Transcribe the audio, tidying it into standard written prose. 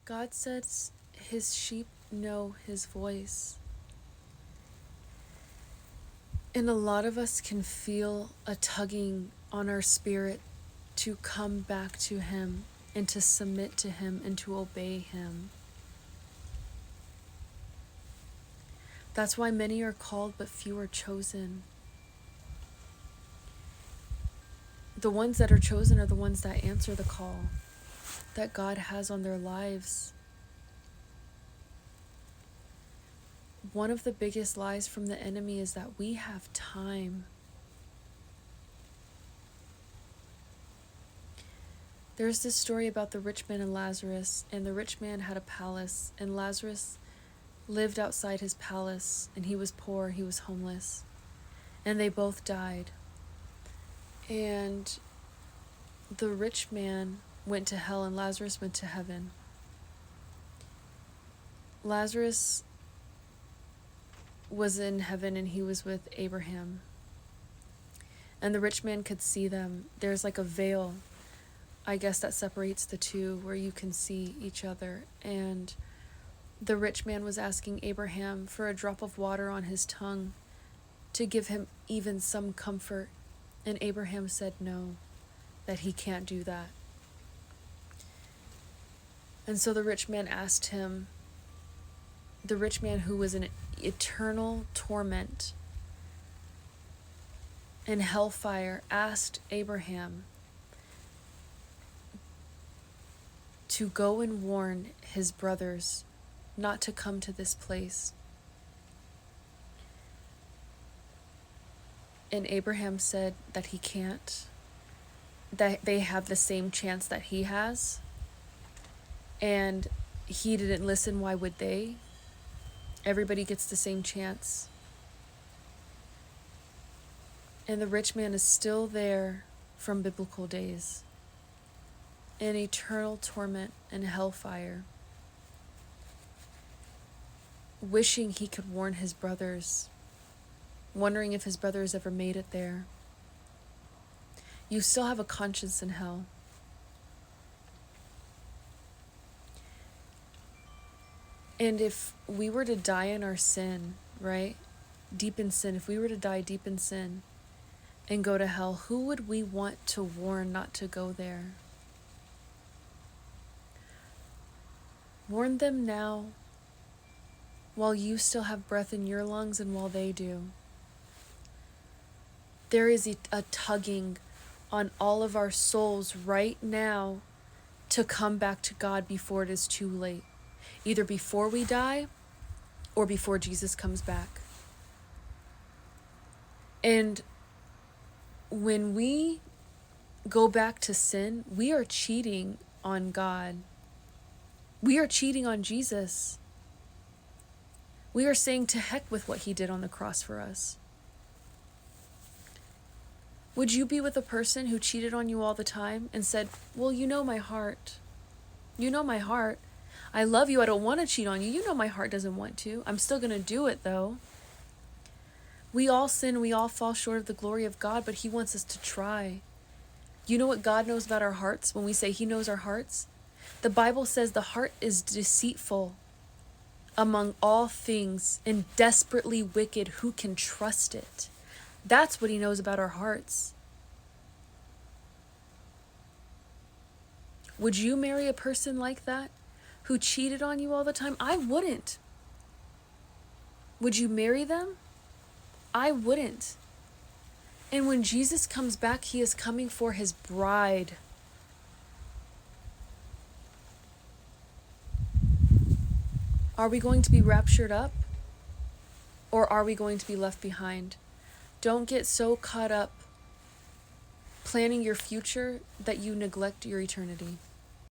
God says his sheep know his voice. And a lot of us can feel a tugging on our spirit to come back to him and to submit to him and to obey him. That's why many are called, but few are chosen. The ones that are chosen are the ones that answer the call that God has on their lives. One of the biggest lies from the enemy is that we have time. There's this story about the rich man and Lazarus, and the rich man had a palace, and Lazarus lived outside his palace, and he was poor, he was homeless, and they both died. And the rich man went to hell, and Lazarus went to heaven. Lazarus was in heaven, and he was with Abraham. And the rich man could see them. There's like a veil, I guess, that separates the two, where you can see each other. And the rich man was asking Abraham for a drop of water on his tongue to give him even some comfort. And Abraham said no, that he can't do that. And so the rich man asked him, the rich man who was in eternal torment and hellfire, asked Abraham to go and warn his brothers not to come to this place. And Abraham said that he can't, that they have the same chance that he has. And he didn't listen. Why would they? Everybody gets the same chance. And the rich man is still there from biblical days, in eternal torment and hellfire, wishing he could warn his brothers, wondering if his brothers ever made it there. You still have a conscience in hell. And if we were to die in our sin, right? Deep in sin, if we were to die deep in sin and go to hell, who would we want to warn not to go there? Warn them now, while you still have breath in your lungs and while they do. There is a tugging on all of our souls right now to come back to God before it is too late. Either before we die or before Jesus comes back. And when we go back to sin, we are cheating on God. We are cheating on Jesus. We are saying to heck with what he did on the cross for us. Would you be with a person who cheated on you all the time and said, well, you know my heart. You know my heart. I love you. I don't want to cheat on you. You know my heart doesn't want to. I'm still going to do it though. We all sin. We all fall short of the glory of God, but he wants us to try. You know what God knows about our hearts when we say he knows our hearts? The Bible says the heart is deceitful among all things and desperately wicked. Who can trust it? That's what he knows about our hearts. Would you marry a person like that, who cheated on you all the time? I wouldn't. Would you marry them? I wouldn't. And when Jesus comes back, he is coming for his bride. Are we going to be raptured up? Or are we going to be left behind? Don't get so caught up planning your future that you neglect your eternity.